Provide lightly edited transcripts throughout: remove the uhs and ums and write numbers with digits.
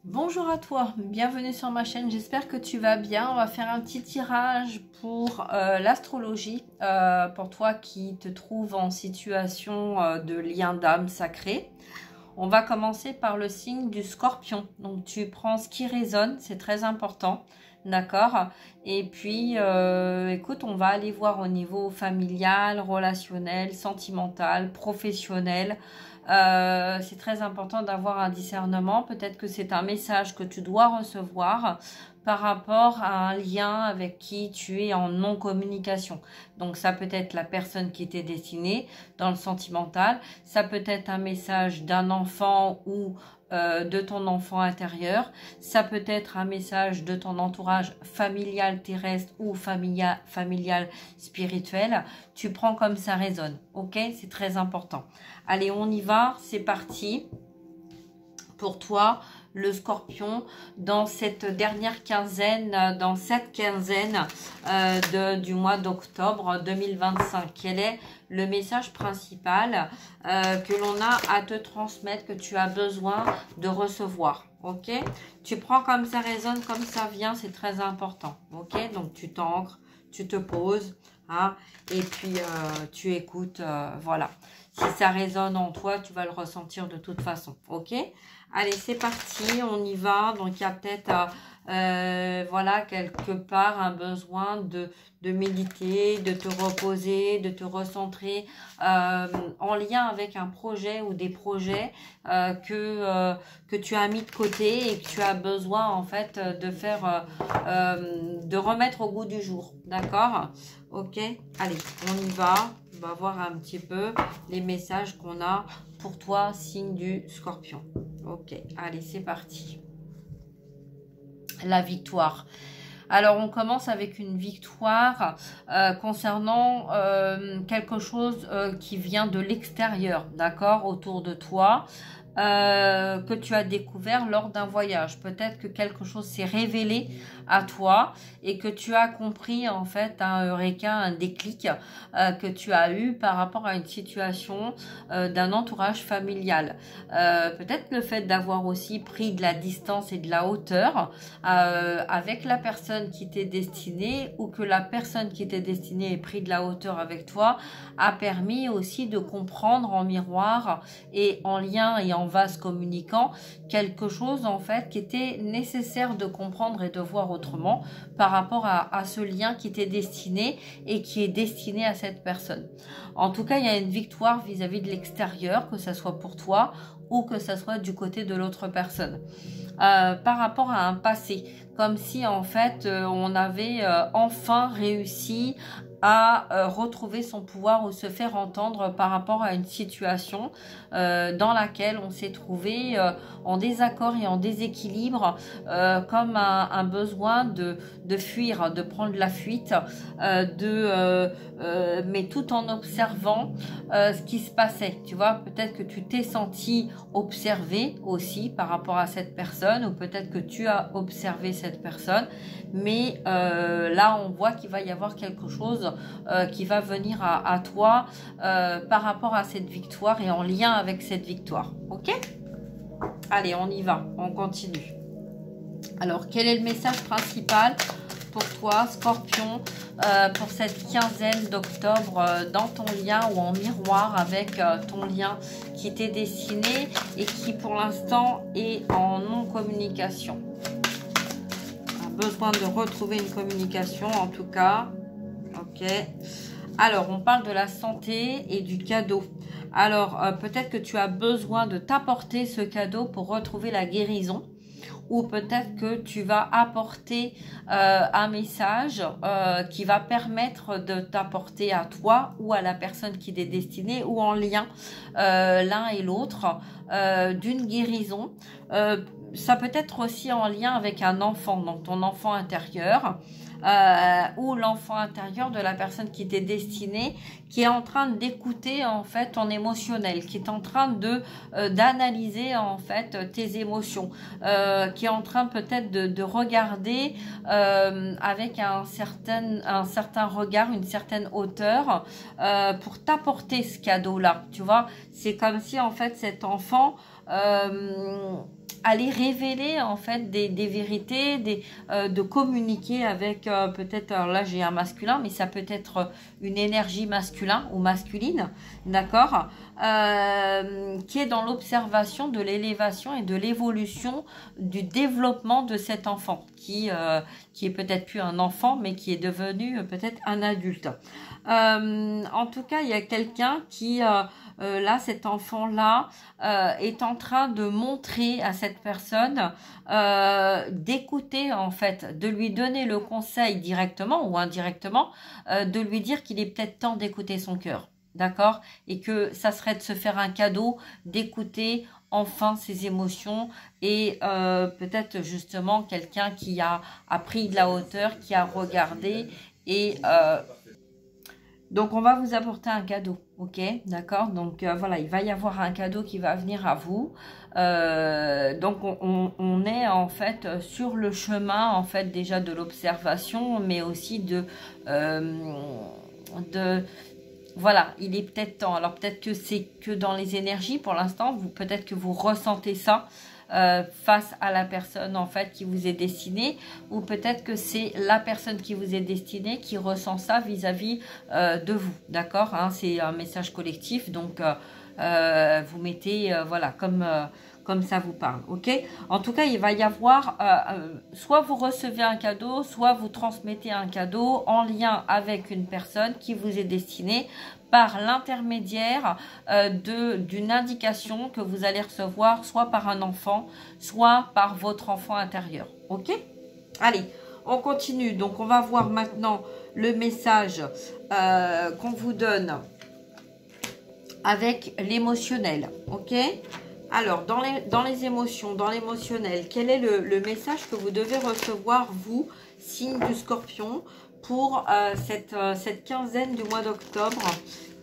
Bonjour à toi, bienvenue sur ma chaîne, j'espère que tu vas bien. On va faire un petit tirage pour l'astrologie, pour toi qui te trouves en situation de lien d'âme sacré. On va commencer par le signe du Scorpion. Donc tu prends ce qui résonne, c'est très important, d'accord? Et puis, écoute, on va aller voir au niveau familial, relationnel, sentimental, professionnel. C'est très important d'avoir un discernement. Peut-être que c'est un message que tu dois recevoir par rapport à un lien avec qui tu es en non-communication. Donc ça peut être la personne qui t'est destinée dans le sentimental. Ça peut être un message d'un enfant ou de ton enfant intérieur. Ça peut être un message de ton entourage familial terrestre ou familial spirituel. Tu prends comme ça résonne, ok? C'est très important. Allez, on y va, c'est parti. Pour toi, le Scorpion, dans cette dernière quinzaine, dans cette quinzaine du mois d'octobre 2025. Quel est le message principal que l'on a à te transmettre, que tu as besoin de recevoir? Ok, tu prends comme ça résonne, comme ça vient, c'est très important. Ok, donc tu t'ancres, tu te poses, hein, et puis tu écoutes, voilà. Si ça résonne en toi, tu vas le ressentir de toute façon. Ok, allez, c'est parti, on y va. Donc, il y a peut-être, voilà, quelque part un besoin de méditer, de te reposer, de te recentrer en lien avec un projet ou des projets que tu as mis de côté et que tu as besoin, en fait, de faire, de remettre au goût du jour. D'accord? Ok, allez, on y va. On va voir un petit peu les messages qu'on a pour toi, signe du Scorpion. Ok, allez, c'est parti. La victoire. Alors, on commence avec une victoire concernant quelque chose qui vient de l'extérieur, d'accord, autour de toi. Que tu as découvert lors d'un voyage. Peut-être que quelque chose s'est révélé à toi et que tu as compris en fait un eureka, un déclic que tu as eu par rapport à une situation d'un entourage familial. Peut-être le fait d'avoir aussi pris de la distance et de la hauteur avec la personne qui t'est destinée ou que la personne qui t'est destinée ait pris de la hauteur avec toi a permis aussi de comprendre en miroir et en lien et en vase communicant quelque chose en fait qui était nécessaire de comprendre et de voir autrement par rapport à ce lien qui t'est destiné et qui est destiné à cette personne. En tout cas, il y a une victoire vis-à-vis de l'extérieur, que ça soit pour toi ou que ça soit du côté de l'autre personne. Par rapport à un passé, comme si en fait on avait enfin réussi à retrouver son pouvoir ou se faire entendre par rapport à une situation dans laquelle on s'est trouvé en désaccord et en déséquilibre, comme un besoin de fuir, de prendre la fuite, mais tout en observant ce qui se passait. Tu vois, peut-être que tu t'es senti observé aussi par rapport à cette personne, ou peut-être que tu as observé cette personne, mais là on voit qu'il va y avoir quelque chose qui va venir à toi par rapport à cette victoire et en lien avec cette victoire. Ok? Allez, on y va, on continue. Alors, quel est le message principal pour toi, Scorpion, pour cette quinzaine d'octobre dans ton lien ou en miroir avec ton lien qui t'est destiné et qui pour l'instant est en non-communication? Besoin de retrouver une communication en tout cas. Ok. Alors, on parle de la santé et du cadeau. Alors, peut-être que tu as besoin de t'apporter ce cadeau pour retrouver la guérison. Ou peut-être que tu vas apporter un message qui va permettre de t'apporter à toi ou à la personne qui t'est destinée ou en lien l'un et l'autre d'une guérison. Ça peut être aussi en lien avec un enfant, donc ton enfant intérieur. Ou l'enfant intérieur de la personne qui t'est destinée, qui est en train d'écouter en fait ton émotionnel, qui est en train de d'analyser en fait tes émotions, qui est en train peut-être de regarder avec un certain regard, une certaine hauteur pour t'apporter ce cadeau-là. Tu vois, c'est comme si en fait cet enfant aller révéler en fait des vérités, de communiquer avec peut-être, alors là j'ai un masculin, mais ça peut être une énergie masculine ou masculine, d'accord, qui est dans l'observation de l'élévation et de l'évolution du développement de cet enfant, qui est peut-être plus un enfant, mais qui est devenu peut-être un adulte. En tout cas, il y a quelqu'un qui, là, cet enfant-là, est en train de montrer à cette personne, d'écouter en fait, de lui donner le conseil directement ou indirectement, de lui dire qu'il est peut-être temps d'écouter son cœur, d'accord? Et que ça serait de se faire un cadeau, d'écouter enfin ses émotions et peut-être justement quelqu'un qui a pris de la hauteur, qui a regardé et donc, on va vous apporter un cadeau, ok? D'accord? Donc, voilà, il va y avoir un cadeau qui va venir à vous. Donc, on est en fait sur le chemin, en fait, déjà de l'observation, mais aussi voilà, il est peut-être temps. Alors, peut-être que c'est que dans les énergies pour l'instant, peut-être que vous ressentez ça. Face à la personne en fait qui vous est destinée, ou peut-être que c'est la personne qui vous est destinée qui ressent ça vis-à-vis de vous, d'accord, hein, c'est un message collectif, donc vous mettez voilà, comme ça vous parle, ok. En tout cas, il va y avoir soit vous recevez un cadeau, soit vous transmettez un cadeau en lien avec une personne qui vous est destinée par l'intermédiaire d'une indication que vous allez recevoir soit par un enfant, soit par votre enfant intérieur. Ok? Allez, on continue. Donc, on va voir maintenant le message qu'on vous donne avec l'émotionnel. Ok? Alors, dans les émotions, dans l'émotionnel, quel est le message que vous devez recevoir, vous, signe du Scorpion, pour cette quinzaine du mois d'octobre,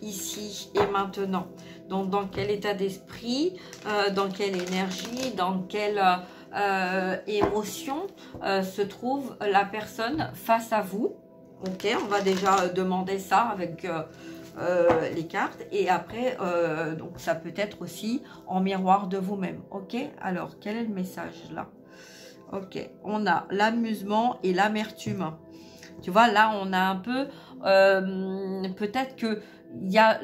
ici et maintenant? Donc, dans quel état d'esprit, dans quelle énergie, dans quelle émotion se trouve la personne face à vous? Ok, on va déjà demander ça avec les cartes, et après donc ça peut être aussi en miroir de vous-même. Ok, alors quel est le message là? Ok, on a l'amusement et l'amertume. Tu vois, là on a un peu peut-être que il y a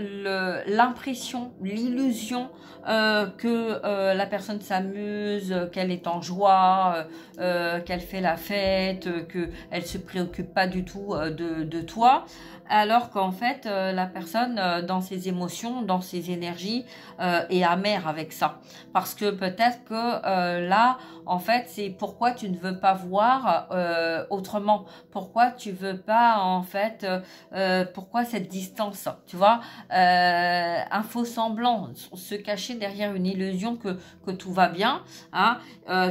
l'impression, l'illusion que la personne s'amuse, qu'elle est en joie, qu'elle fait la fête, qu'elle se préoccupe pas du tout de toi, alors qu'en fait la personne dans ses émotions, dans ses énergies est amère avec ça, parce que peut-être que là en fait c'est pourquoi tu ne veux pas voir autrement, pourquoi tu veux pas en fait pourquoi cette distance, tu vois, un faux semblant, se cacher derrière une illusion que tout va bien, hein.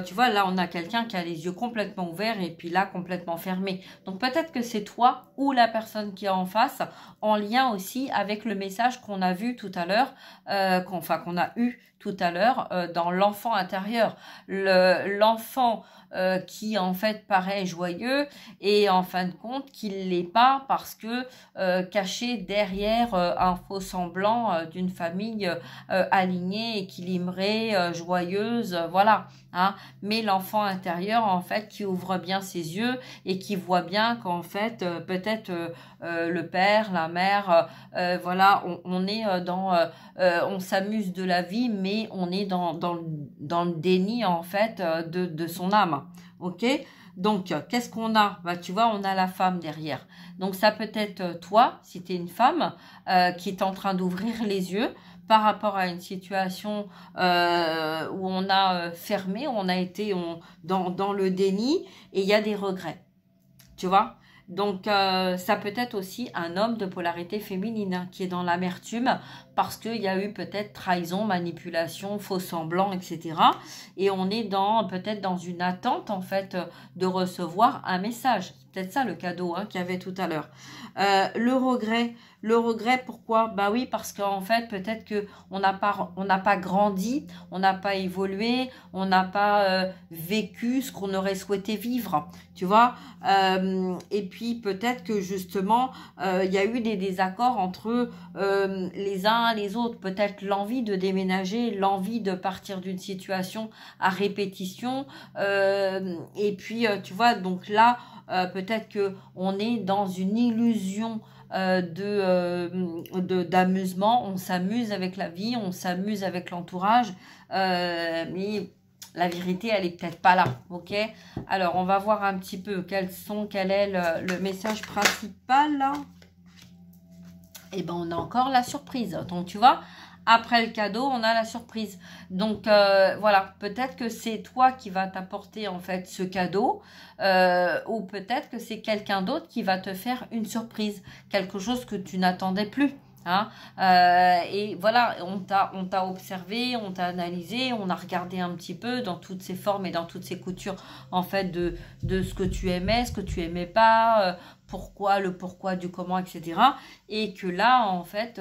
Tu vois, là on a quelqu'un qui a les yeux complètement ouverts et puis là complètement fermés, donc peut-être que c'est toi ou la personne qui est en face, en lien aussi avec le message qu'on a vu tout à l'heure, qu'on a eu tout à l'heure dans l'enfant intérieur, l'enfant qui en fait paraît joyeux et en fin de compte qu'il l'est pas, parce que caché derrière un faux semblant d'une famille alignée, équilibrée, joyeuse, voilà, hein. Mais l'enfant intérieur en fait qui ouvre bien ses yeux et qui voit bien qu'en fait peut-être le père, la mère, voilà, on est on s'amuse de la vie, mais on est dans le déni en fait de son âme. Ok, donc qu'est-ce qu'on a? Bah, tu vois, on a la femme derrière, donc ça peut être toi si tu es une femme qui est en train d'ouvrir les yeux par rapport à une situation où on a fermé, on a été dans le déni et il y a des regrets, tu vois. Donc, ça peut être aussi un homme de polarité féminine hein, qui est dans l'amertume parce qu'il y a eu peut-être trahison, manipulation, faux semblant, etc. Et on est peut-être dans une attente, en fait, de recevoir un message. C'est peut-être ça le cadeau hein, qu'il y avait tout à l'heure. Le regret, pourquoi? Bah oui, parce qu'en fait, peut-être qu'on n'a pas grandi, on n'a pas évolué, on n'a pas vécu ce qu'on aurait souhaité vivre, tu vois. Et puis, peut-être que justement, il y a eu des désaccords entre les uns uns les autres, peut-être l'envie de déménager, l'envie de partir d'une situation à répétition. Et puis, tu vois, donc là, peut-être que on est dans une illusion d'amusement, on s'amuse avec la vie, on s'amuse avec l'entourage, mais la vérité, elle est peut-être pas là, ok? Alors, on va voir un petit peu quel est le message principal, là. Et ben, on a encore la surprise. Donc, tu vois, après le cadeau, on a la surprise. Donc, voilà, peut-être que c'est toi qui va t'apporter, en fait, ce cadeau. Ou peut-être que c'est quelqu'un d'autre qui va te faire une surprise. Quelque chose que tu n'attendais plus. Hein, et voilà, on t'a observé, on t'a analysé, on a regardé un petit peu dans toutes ses formes et dans toutes ses coutures, en fait, de ce que tu aimais, ce que tu aimais pas, le pourquoi du comment, etc. Et que là, en fait,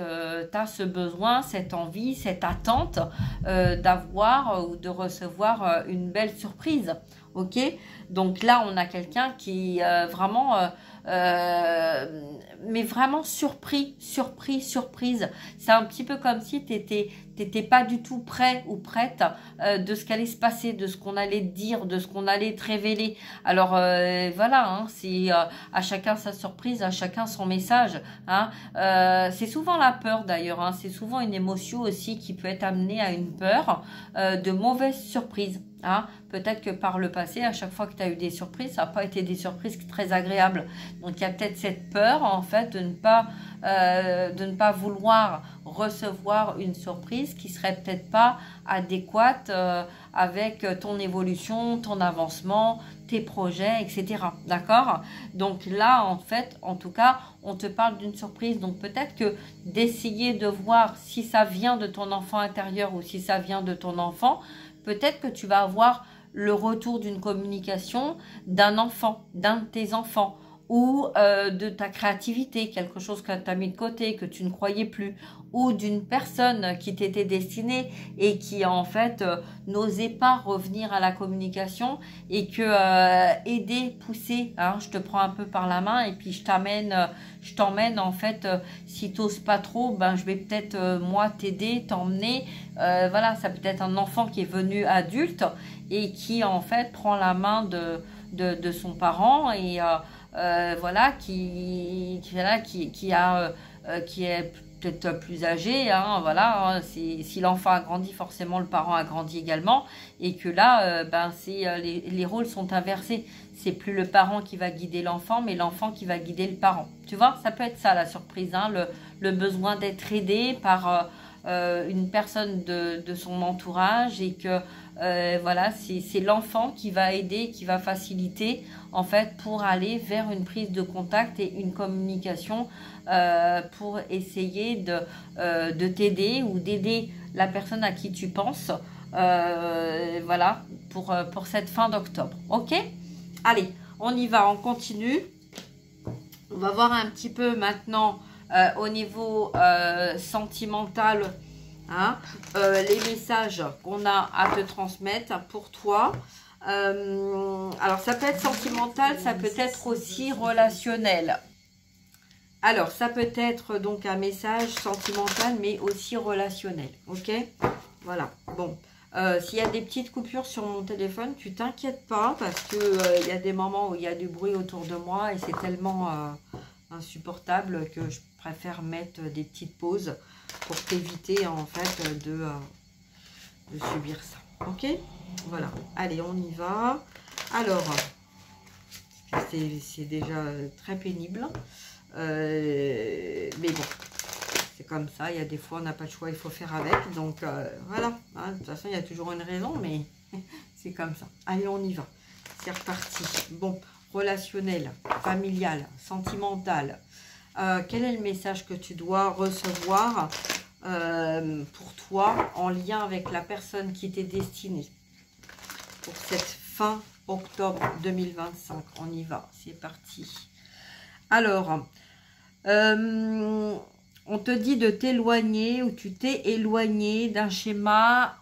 tu as ce besoin, cette envie, cette attente d'avoir ou de recevoir une belle surprise. Ok, donc là, on a quelqu'un qui vraiment... mais vraiment surprise. C'est un petit peu comme si t'étais pas du tout prêt ou prête de ce qu'allait se passer, de ce qu'on allait te dire, de ce qu'on allait te révéler. Alors voilà, hein, c'est à chacun sa surprise, à chacun son message. Hein. C'est souvent la peur d'ailleurs, hein, c'est souvent une émotion aussi qui peut être amenée à une peur de mauvaise surprise. Hein. Peut-être que par le passé, à chaque fois que tu as eu des surprises, ça n'a pas été des surprises très agréables. Donc il y a peut-être cette peur en fait de ne pas vouloir recevoir une surprise qui serait peut-être pas adéquate avec ton évolution, ton avancement, tes projets, etc. D'accord? Donc là, en fait, en tout cas, on te parle d'une surprise. Donc peut-être que d'essayer de voir si ça vient de ton enfant intérieur ou si ça vient de ton enfant, peut-être que tu vas avoir le retour d'une communication d'un enfant, d'un de tes enfants, ou de ta créativité, quelque chose que tu as mis de côté, que tu ne croyais plus, ou d'une personne qui t'était destinée et qui en fait n'osait pas revenir à la communication et que aider, pousser, hein, je te prends un peu par la main et puis je t'emmène en fait, si tu n'oses pas trop, ben, je vais peut-être moi t'aider, t'emmener, voilà, ça peut être un enfant qui est venu adulte et qui en fait prend la main de son parent et voilà, qui est peut-être plus âgé, hein, voilà, hein, si l'enfant a grandi, forcément le parent a grandi également, et que là, ben, les rôles sont inversés. C'est plus le parent qui va guider l'enfant, mais l'enfant qui va guider le parent. Tu vois, ça peut être ça la surprise, hein, le besoin d'être aidé par une personne de son entourage et que voilà, c'est l'enfant qui va aider, qui va faciliter en fait pour aller vers une prise de contact et une communication pour essayer de t'aider ou d'aider la personne à qui tu penses, voilà, pour cette fin d'octobre. Ok, allez, on y va, on continue. On va voir un petit peu maintenant au niveau sentimental, hein, les messages qu'on a à te transmettre pour toi. Alors, ça peut être sentimental, ça peut être aussi relationnel. Alors, ça peut être donc un message sentimental, mais aussi relationnel. Ok? Voilà. Bon. S'il y a des petites coupures sur mon téléphone, tu t'inquiètes pas parce que y a des moments où il y a du bruit autour de moi et c'est tellement insupportable que je préfère mettre des petites pauses pour t'éviter en fait de subir ça. Ok? Voilà. Allez, on y va. Alors, c'est déjà très pénible. Mais bon, c'est comme ça. Il y a des fois, on n'a pas de choix, il faut faire avec. Donc, voilà. Hein, de toute façon, il y a toujours une raison, mais c'est comme ça. Allez, on y va. C'est reparti. Bon, relationnel, familial, sentimental. Quel est le message que tu dois recevoir pour toi en lien avec la personne qui t'est destinée pour cette fin octobre 2025? On y va, c'est parti. Alors, on te dit de t'éloigner ou tu t'es éloigné d'un schéma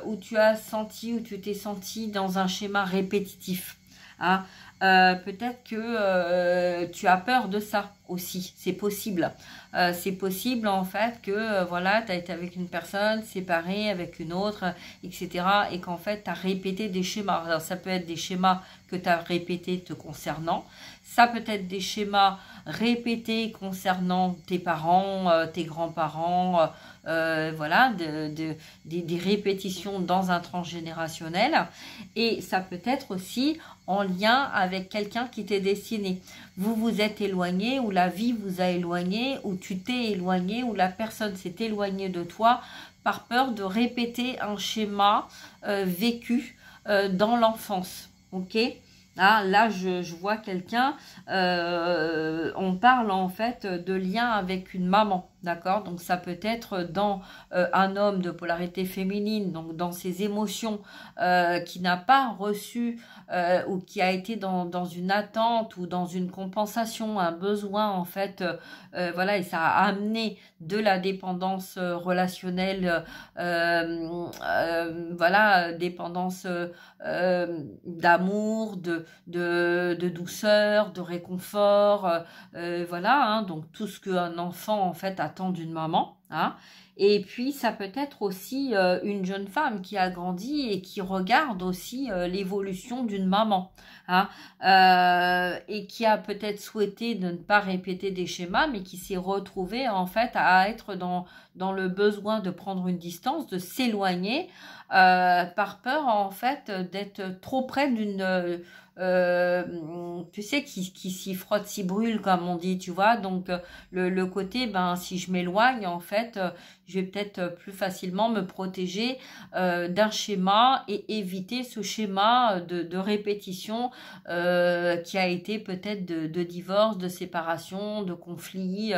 où tu t'es senti dans un schéma répétitif. Hein. peut-être que tu as peur de ça aussi, c'est possible. C'est possible en fait que voilà, tu as été avec une personne, séparée avec une autre, etc. Et qu'en fait, tu as répété des schémas. Alors, ça peut être des schémas que tu as répétés te concernant. Ça peut être des schémas répétés concernant tes parents, tes grands-parents, voilà, des répétitions dans un transgénérationnel. Et ça peut être aussi en lien avec quelqu'un qui t'est destiné. Vous vous êtes éloigné, ou la vie vous a éloigné, ou tu t'es éloigné, ou la personne s'est éloignée de toi par peur de répéter un schéma vécu dans l'enfance. Ok ? Ah, là, je vois quelqu'un, on parle en fait de lien avec une maman, d'accord? Donc ça peut être dans un homme de polarité féminine, donc dans ses émotions, qui n'a pas reçu ou qui a été dans une attente ou dans une compensation, un besoin en fait, voilà, et ça a amené de la dépendance relationnelle, voilà, dépendance d'amour, de douceur, de réconfort, voilà, hein, donc tout ce qu'un enfant en fait attend d'une maman, hein. Et puis ça peut être aussi une jeune femme qui a grandi et qui regarde aussi l'évolution d'une maman, hein, et qui a peut-être souhaité de ne pas répéter des schémas, mais qui s'est retrouvée en fait à être dans le besoin de prendre une distance, de s'éloigner, par peur en fait d'être trop près d'une tu sais, qui s'y frotte, s'y brûle, comme on dit, tu vois. Donc, le côté, ben, si je m'éloigne, en fait, je vais peut-être plus facilement me protéger d'un schéma et éviter ce schéma de répétition qui a été peut-être de divorce, de séparation, de conflit,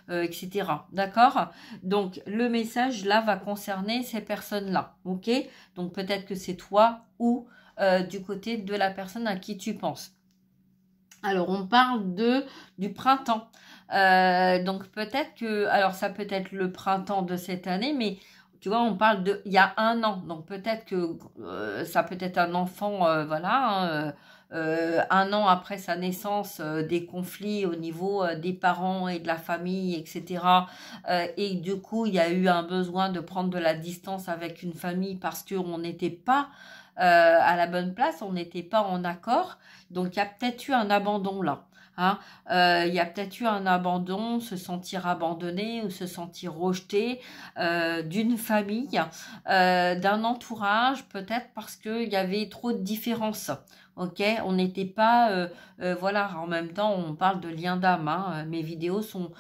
etc. D'accord? Donc, le message, là, va concerner ces personnes-là, ok? Donc, peut-être que c'est toi ou du côté de la personne à qui tu penses. Alors, on parle du printemps. Donc, peut-être que... Alors, ça peut être le printemps de cette année, mais tu vois, on parle de... Il y a un an. Donc, peut-être que ça peut être un enfant, voilà, hein, un an après sa naissance, des conflits au niveau des parents et de la famille, etc. Et du coup, il y a eu un besoin de prendre de la distance avec une famille parce qu'on n'était pas à la bonne place, on n'était pas en accord. Donc, il y a peut-être eu un abandon là. Hein. Il y a peut-être eu un abandon, se sentir abandonné ou se sentir rejeté d'une famille, d'un entourage, peut-être parce qu'il y avait trop de différences. Ok, on n'était pas, voilà, en même temps, on parle de lien d'âme. Hein. Mes vidéos sont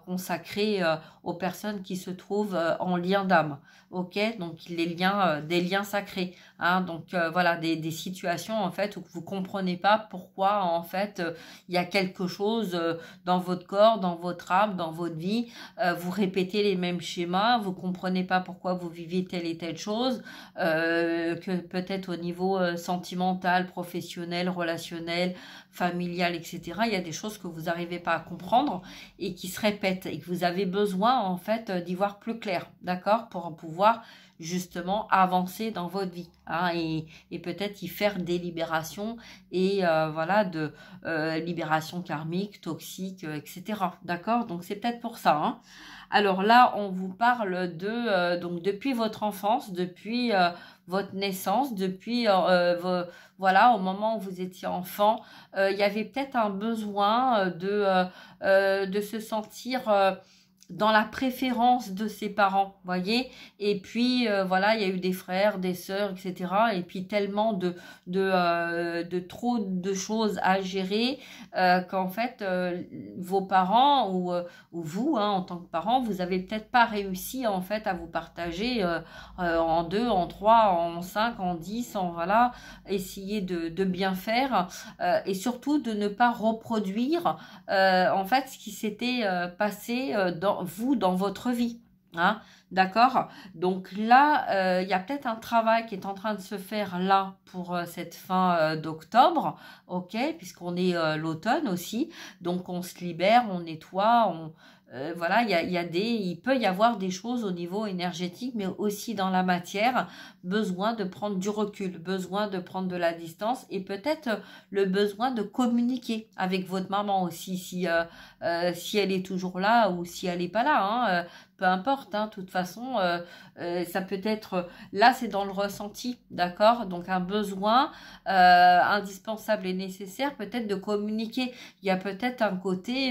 consacrées aux personnes qui se trouvent en lien d'âme. Ok, donc les liens, des liens sacrés. Hein, donc voilà, des situations en fait où vous comprenez pas pourquoi en fait il y a quelque chose dans votre corps, dans votre âme, dans votre vie. Vous répétez les mêmes schémas, vous comprenez pas pourquoi vous vivez telle et telle chose, que peut-être au niveau sentimental, professionnel, relationnel, familial, etc. Il y a des choses que vous n'arrivez pas à comprendre et qui se répètent et que vous avez besoin en fait d'y voir plus clair, d'accord, pour pouvoir justement avancer dans votre vie, hein, et peut-être y faire des libérations et voilà, de libération karmique, toxique, etc. D'accord? Donc c'est peut-être pour ça. Hein. Alors là, on vous parle de donc depuis votre enfance, depuis votre naissance, depuis voilà, au moment où vous étiez enfant, il y avait peut-être un besoin de se sentir dans la préférence de ses parents, voyez. Et puis voilà, il y a eu des frères, des sœurs, etc. Et puis tellement de trop de choses à gérer qu'en fait vos parents ou vous, hein, en tant que parents, vous avez peut-être pas réussi en fait à vous partager en 2, en 3, en 5, en 10, en voilà, essayer de bien faire et surtout de ne pas reproduire en fait ce qui s'était passé dans votre vie. Hein, d'accord? Donc là, il y a peut-être un travail qui est en train de se faire là pour cette fin d'octobre, ok? Puisqu'on est l'automne aussi, donc on se libère, on nettoie, voilà, il peut y avoir des choses au niveau énergétique, mais aussi dans la matière, besoin de prendre du recul, besoin de prendre de la distance et peut-être le besoin de communiquer avec votre maman aussi, si elle est toujours là ou si elle n'est pas là, hein, peu importe, hein, de toute façon, ça peut être, là c'est dans le ressenti, d'accord? Donc un besoin indispensable et nécessaire peut-être de communiquer. Il y a peut-être un côté,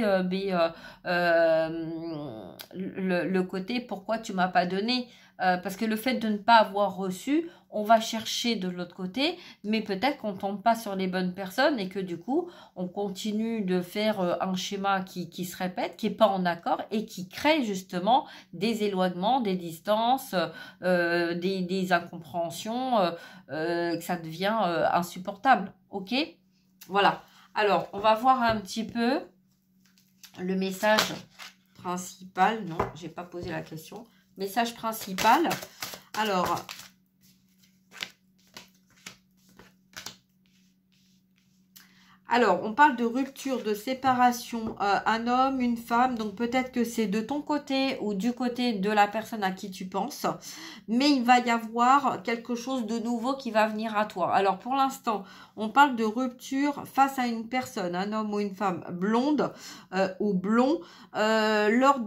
le côté pourquoi tu m'as pas donné, parce que le fait de ne pas avoir reçu, on va chercher de l'autre côté, mais peut-être qu'on tombe pas sur les bonnes personnes et que du coup on continue de faire un schéma qui se répète, qui est pas en accord et qui crée justement des éloignements, des distances, des incompréhensions, que ça devient insupportable. Ok, voilà. Alors on va voir un petit peu le message principal. Non, j'ai pas posé la question. Message principal. Alors, on parle de rupture, de séparation, un homme, une femme, donc peut-être que c'est de ton côté ou du côté de la personne à qui tu penses, mais il va y avoir quelque chose de nouveau qui va venir à toi. Alors, pour l'instant, on parle de rupture face à une personne, un homme ou une femme blonde ou blond, lors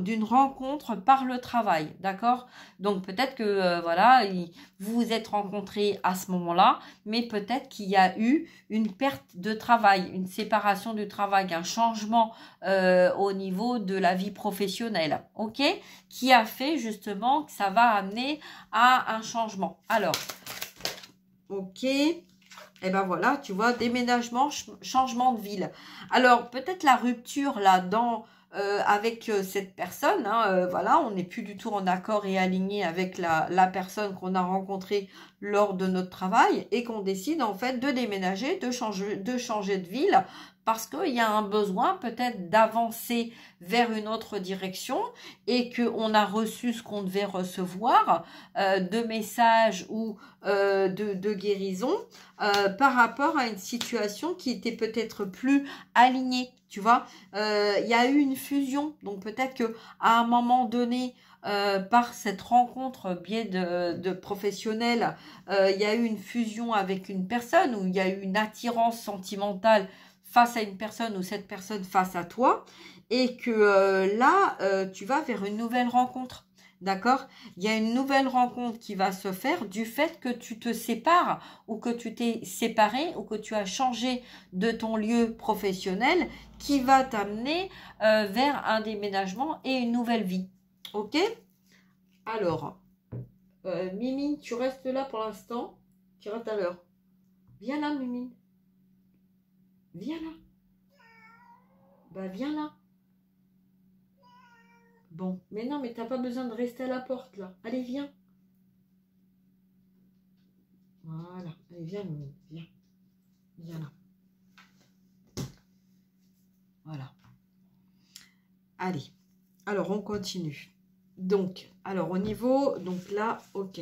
d'une rencontre par le travail, d'accord? Donc, peut-être que, voilà, vous vous êtes rencontrés à ce moment-là, mais peut-être qu'il y a eu une perte de travail, une séparation du travail, un changement au niveau de la vie professionnelle, ok, qui a fait justement que ça va amener à un changement. Alors, ok, et ben voilà, tu vois, déménagement, changement de ville. Alors, peut-être la rupture là avec cette personne, hein, voilà, on n'est plus du tout en accord et aligné avec la personne qu'on a rencontrée lors de notre travail et qu'on décide en fait de déménager, de changer de ville parce qu'il y a un besoin peut-être d'avancer vers une autre direction et qu'on a reçu ce qu'on devait recevoir, de messages ou de guérison par rapport à une situation qui était peut-être plus alignée. Tu vois, il y a eu une fusion, donc peut-être que à un moment donné, par cette rencontre biais de professionnels, il y a eu une fusion avec une personne ou il y a eu une attirance sentimentale face à une personne ou cette personne face à toi et que là, tu vas vers une nouvelle rencontre. D'accord? Il y a une nouvelle rencontre qui va se faire du fait que tu te sépares ou que tu t'es séparé ou que tu as changé de ton lieu professionnel qui va t'amener vers un déménagement et une nouvelle vie. Ok? Alors, Mimi, tu restes là pour l'instant. Tu iras tout à l'heure. Viens là, Mimi. Viens là. Bah, viens là. Bon, mais non, mais t'as pas besoin de rester à la porte, là. Allez, viens. Voilà. Allez, viens, Mimi. Viens. Viens là. Voilà. Allez. Alors, on continue. Donc, alors, au niveau... Donc là, ok.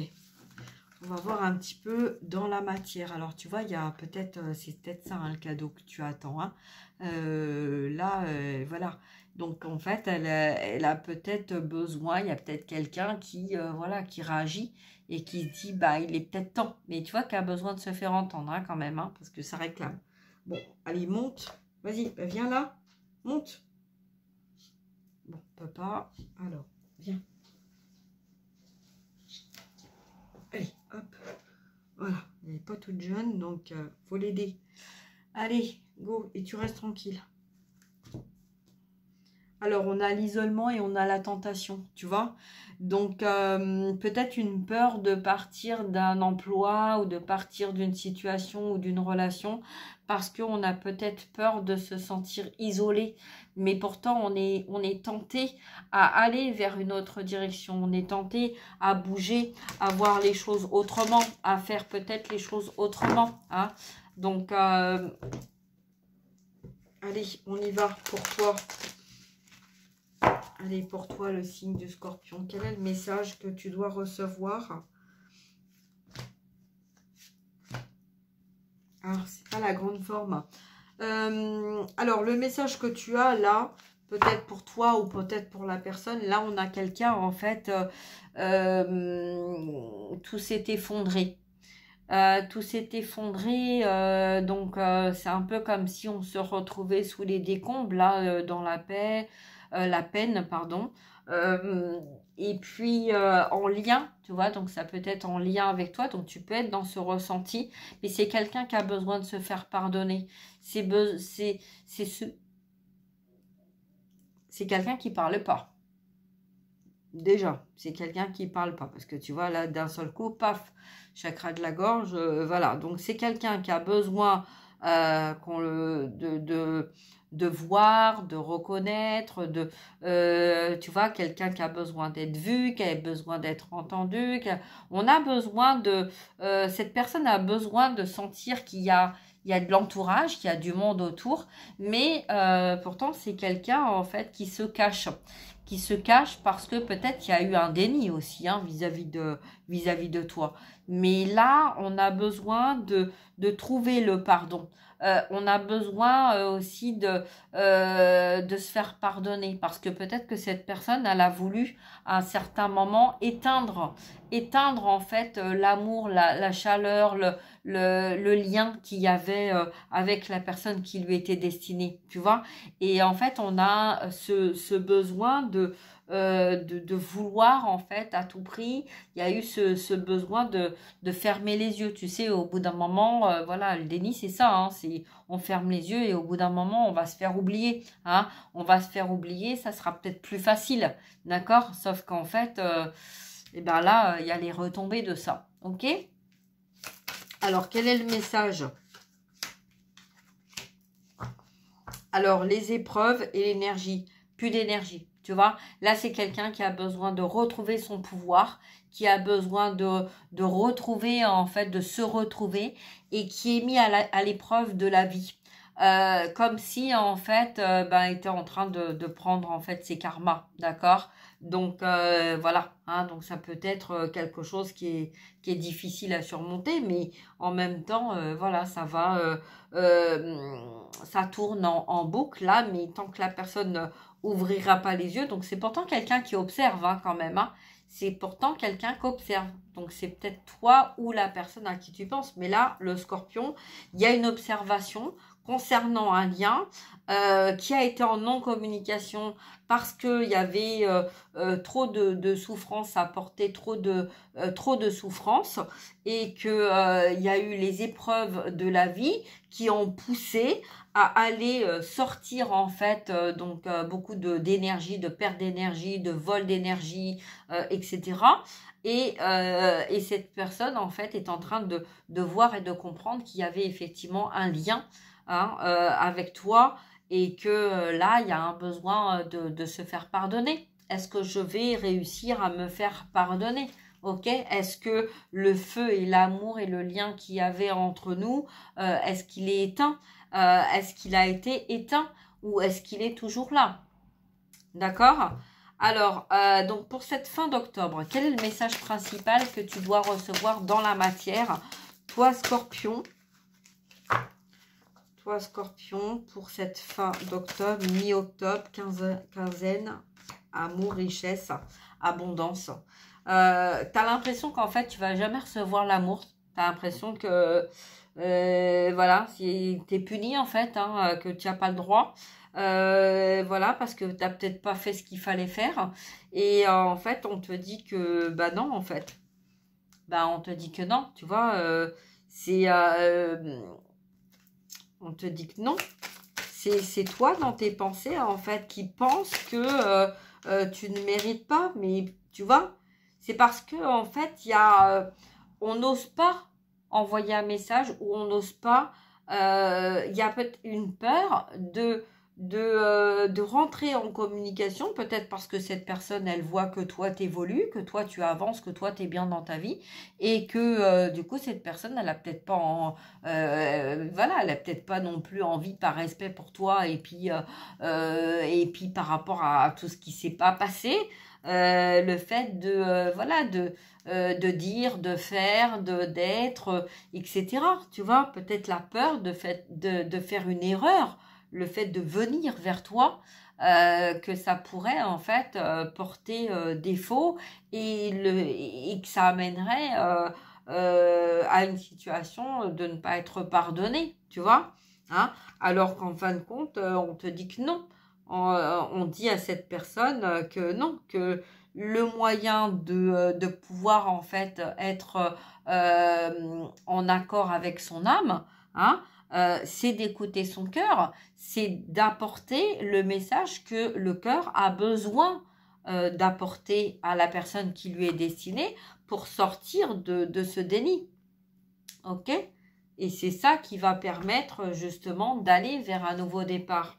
On va voir un petit peu dans la matière. Alors, tu vois, il y a peut-être... c'est peut-être ça, hein, le cadeau que tu attends. Hein. Là, voilà. Donc, en fait, elle a peut-être besoin, il y a peut-être quelqu'un qui, voilà, qui réagit et qui se dit, bah, il est peut-être temps. Mais tu vois qu'elle a besoin de se faire entendre, hein, quand même, hein, parce que ça réclame. Bon, allez, monte. Vas-y, bah, viens là. Monte. Bon, papa, alors, viens. Allez, hop. Voilà, elle n'est pas toute jeune, donc faut l'aider. Allez, go, et tu restes tranquille. Alors, on a l'isolement et on a la tentation, tu vois. Donc, peut-être une peur de partir d'un emploi ou de partir d'une situation ou d'une relation parce qu'on a peut-être peur de se sentir isolé. Mais pourtant, on est tenté à aller vers une autre direction. On est tenté à bouger, à voir les choses autrement, à faire peut-être les choses autrement. Hein. Donc, allez, on y va pour toi. Allez, pour toi, le signe du Scorpion. Quel est le message que tu dois recevoir? Alors, c'est pas la grande forme. Alors, le message que tu as là, peut-être pour toi ou peut-être pour la personne. Là, on a quelqu'un, en fait, tout s'est effondré. Tout s'est effondré, donc c'est un peu comme si on se retrouvait sous les décombres, là, dans la peine, pardon. Et puis en lien, tu vois, donc ça peut être en lien avec toi, donc tu peux être dans ce ressenti, mais c'est quelqu'un qui a besoin de se faire pardonner. C'est quelqu'un qui parle pas. Déjà, c'est quelqu'un qui parle pas, parce que tu vois, là, d'un seul coup, paf, chakra de la gorge, voilà. Donc, c'est quelqu'un qui a besoin de voir, de reconnaître, tu vois, quelqu'un qui a besoin d'être vu, qui a besoin d'être entendu. On a besoin cette personne a besoin de sentir il y a de l'entourage, qu'il y a du monde autour, mais pourtant, c'est quelqu'un, en fait, qui se cache parce que peut-être qu'il y a eu un déni aussi, hein, vis-à-vis de toi. Mais là, on a besoin de trouver le pardon. On a besoin aussi de se faire pardonner, parce que peut-être que cette personne, elle a voulu à un certain moment éteindre en fait l'amour, la chaleur, le lien qu'il y avait avec la personne qui lui était destinée, tu vois. Et en fait, on a ce besoin de vouloir, en fait, à tout prix. Il y a eu ce besoin de fermer les yeux. Tu sais, au bout d'un moment, voilà, le déni, c'est ça. Hein, on ferme les yeux et au bout d'un moment, on va se faire oublier. Hein, on va se faire oublier, ça sera peut-être plus facile. D'accord? Sauf qu'en fait, et ben là, il y a les retombées de ça. Ok? Alors, quel est le message? Alors, les épreuves et l'énergie. Plus d'énergie, tu vois. Là, c'est quelqu'un qui a besoin de retrouver son pouvoir, qui a besoin de retrouver, en fait, de se retrouver et qui est mis à l'épreuve de la vie. Comme si, en fait, il était en train de prendre, en fait, ses karmas, d'accord? Donc, voilà, hein, donc ça peut être quelque chose qui est difficile à surmonter, mais en même temps, voilà, ça tourne en boucle, là, mais tant que la personne ouvrira pas les yeux, donc c'est pourtant quelqu'un qui observe, hein, quand même, hein. C'est pourtant quelqu'un qui observe. Donc, c'est peut-être toi ou la personne à qui tu penses. Mais là, le scorpion, il y a une observation concernant un lien qui a été en non-communication parce qu'il y avait trop de souffrance, ça apportait trop de souffrance et qu'il y a eu les épreuves de la vie qui ont poussé à aller sortir, en fait, beaucoup d'énergie, de perte d'énergie, de vol d'énergie, etc. Et cette personne, en fait, est en train de voir et de comprendre qu'il y avait effectivement un lien, hein, avec toi et que là, il y a un besoin de se faire pardonner. Est-ce que je vais réussir à me faire pardonner? Ok? Est-ce que le feu et l'amour et le lien qu'il y avait entre nous, est-ce qu'il est éteint? Est-ce qu'il a été éteint ou est-ce qu'il est toujours là? D'accord? Alors, donc pour cette fin d'octobre, quel est le message principal que tu dois recevoir dans la matière? Toi, Scorpion, pour cette fin d'octobre, mi-octobre, quinzaine, amour, richesse, abondance. Tu as l'impression qu'en fait, tu vas jamais recevoir l'amour. Tu as l'impression que, voilà, tu es puni, en fait, hein, que tu n'as pas le droit. Voilà, parce que tu n'as peut-être pas fait ce qu'il fallait faire. Et en fait, on te dit que, bah non, en fait. Bah, on te dit que non, tu vois. On te dit que non. C'est toi dans tes pensées, en fait, qui penses que tu ne mérites pas. Mais, tu vois, c'est parce que, en fait, on n'ose pas envoyer un message ou on n'ose pas. Il y a peut-être une peur de rentrer en communication, peut-être parce que cette personne, elle voit que toi, t'évolues, que toi, tu avances, que toi, t'es bien dans ta vie, et que, du coup, cette personne, elle a peut-être pas voilà, elle a peut-être pas non plus envie, par respect pour toi, et puis par rapport à tout ce qui s'est pas passé, le fait voilà, de dire, de faire, d'être, etc. Tu vois, peut-être la peur de faire une erreur, le fait de venir vers toi, que ça pourrait en fait porter défaut et que ça amènerait à une situation de ne pas être pardonné, tu vois, hein, alors qu'en fin de compte, on te dit que non. On dit à cette personne que non, que le moyen de pouvoir en fait être en accord avec son âme, hein, c'est d'écouter son cœur, c'est d'apporter le message que le cœur a besoin d'apporter à la personne qui lui est destinée pour sortir de ce déni. Ok? Et c'est ça qui va permettre justement d'aller vers un nouveau départ.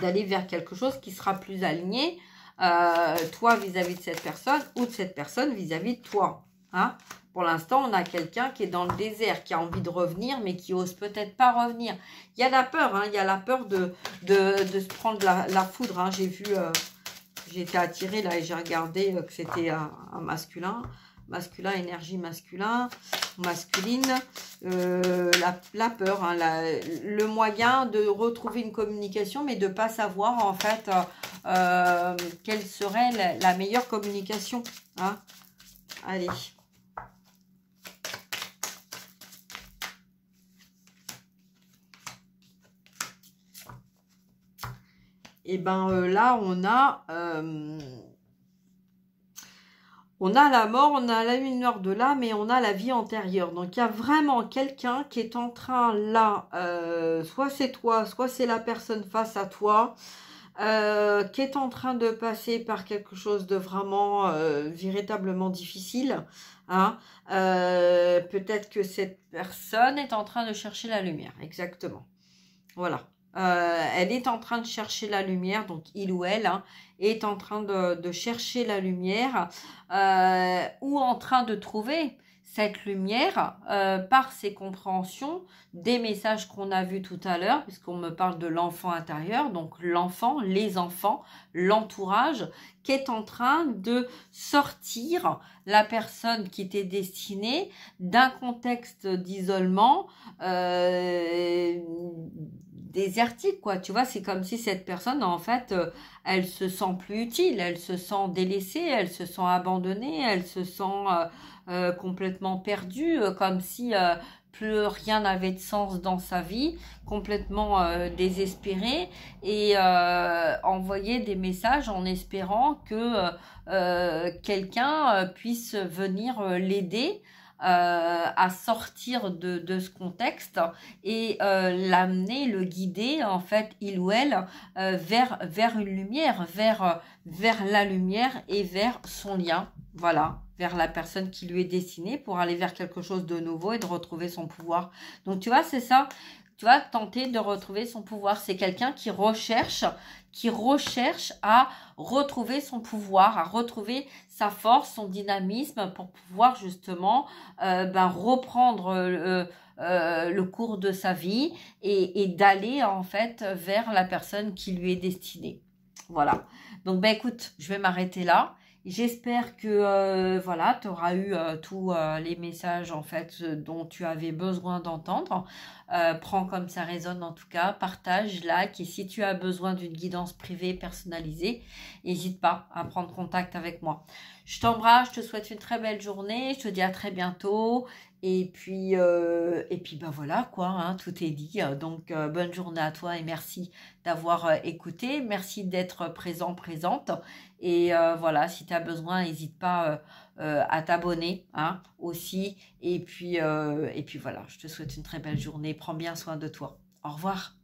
D'aller vers quelque chose qui sera plus aligné, toi vis-à-vis de cette personne ou de cette personne vis-à-vis de toi. Hein? Pour l'instant, on a quelqu'un qui est dans le désert, qui a envie de revenir, mais qui ose peut-être pas revenir. Il y a la peur, hein, il y a la peur de se prendre la foudre. Hein. J'ai vu, j'ai été attirée là et j'ai regardé que c'était un masculin. Masculin, énergie masculine, la peur, hein, le moyen de retrouver une communication, mais de ne pas savoir en fait quelle serait la meilleure communication. Hein. Allez. Et ben là, on a la mort, on a la lumière de l'âme et on a la vie antérieure. Donc, il y a vraiment quelqu'un qui est en train, là, soit c'est toi, soit c'est la personne face à toi, qui est en train de passer par quelque chose de vraiment véritablement difficile. Hein. Peut-être que cette personne est en train de chercher la lumière, exactement. Voilà. Elle est en train de chercher la lumière, donc il ou elle hein, est en train de chercher la lumière ou en train de trouver cette lumière par ses compréhensions des messages qu'on a vus tout à l'heure, puisqu'on me parle de l'enfant intérieur, donc l'enfant, les enfants, l'entourage, qui est en train de sortir la personne qui était destinée d'un contexte d'isolement désertique, quoi. Tu vois, c'est comme si cette personne, en fait, elle se sent plus utile, elle se sent délaissée, elle se sent abandonnée, elle se sent complètement perdue, comme si plus rien n'avait de sens dans sa vie, complètement désespérée et envoyer des messages en espérant que quelqu'un puisse venir l'aider à sortir de ce contexte et l'amener, le guider en fait, il ou elle, vers une lumière, vers la lumière et vers son lien, voilà, vers la personne qui lui est destinée pour aller vers quelque chose de nouveau et de retrouver son pouvoir. Donc tu vois, c'est ça, tu vas tenter de retrouver son pouvoir. C'est quelqu'un qui recherche à retrouver son pouvoir, à retrouver sa force, son dynamisme pour pouvoir justement reprendre le cours de sa vie et d'aller en fait vers la personne qui lui est destinée. Voilà. Donc écoute, je vais m'arrêter là. J'espère que voilà, tu auras eu tous les messages en fait dont tu avais besoin d'entendre. Prends comme ça résonne en tout cas, partage, like et si tu as besoin d'une guidance privée personnalisée, n'hésite pas à prendre contact avec moi. Je t'embrasse, je te souhaite une très belle journée, je te dis à très bientôt et puis ben voilà quoi, hein, tout est dit. Donc bonne journée à toi et merci d'avoir écouté, merci d'être présente et voilà, si tu as besoin, n'hésite pas à t'abonner hein, aussi et puis voilà, je te souhaite une très belle journée, prends bien soin de toi. Au revoir.